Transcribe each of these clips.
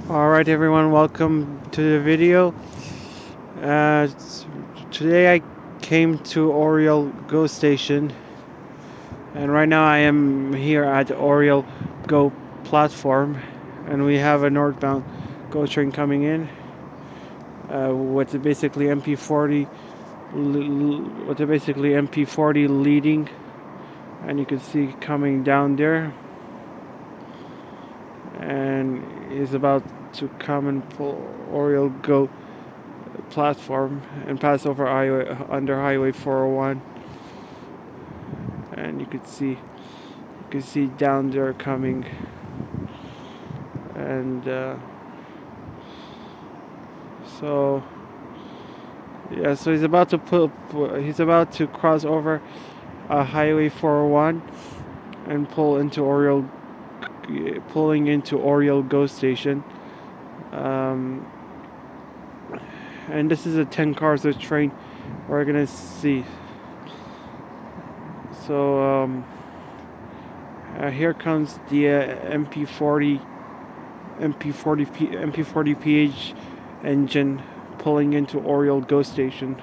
Alright everyone, welcome to the video. Uh, Today I came to Oriole Go Station, and right now I am here at Oriole Go platform, and we have a northbound Go train coming in with basically MP40 leading, and you can see coming down there, and he's about to come and pull Oriole Go platform and pass over under Highway 401, and you can see down there coming, and so yeah, so he's about to cross over Highway 401 and pulling into Oriole Go Station. And this is a 10 cars a train we're gonna see. So here comes the MP40PH engine pulling into Oriole Go Station.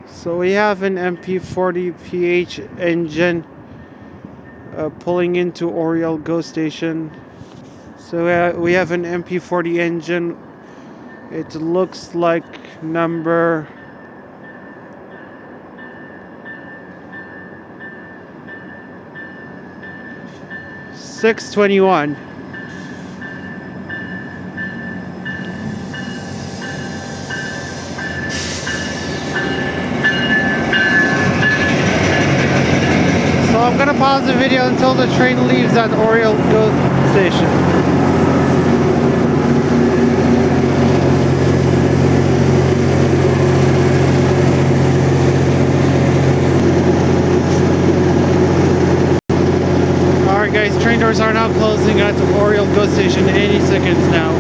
So we have an MP40PH engine pulling into Oriole Go Station. So we have an MP40 engine. It looks like number 621. So I'm gonna pause the video until the train leaves at Oriole Go Station. Alright guys, train doors are now closing at Oriole Go Station any seconds now.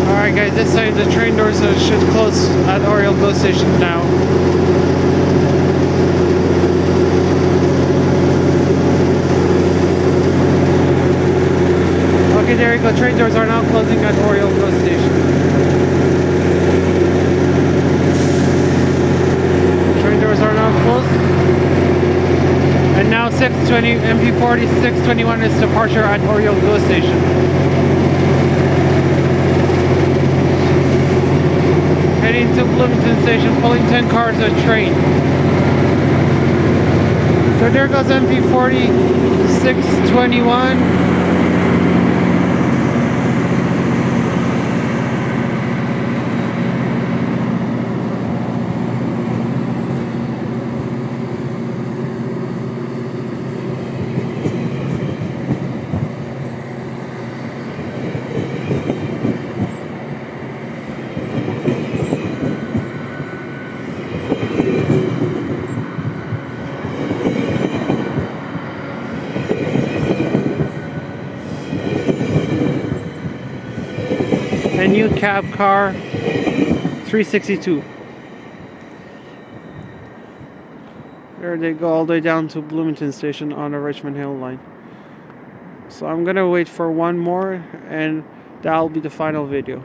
Alright guys, this side the train doors should close at Oriole Go Station now. Okay, there you go. Train doors are now closing at Oriole Go Station. Train doors are now closed. And now 620 MP40 621 is departure at Oriole Go Station. Heading to Bloomington Station, pulling 10 cars a train. So there goes MP40 621. A new cab car 362. There they go all the way down to Bloomington Station on the Richmond Hill line. So I'm gonna wait for one more, and that'll be the final video.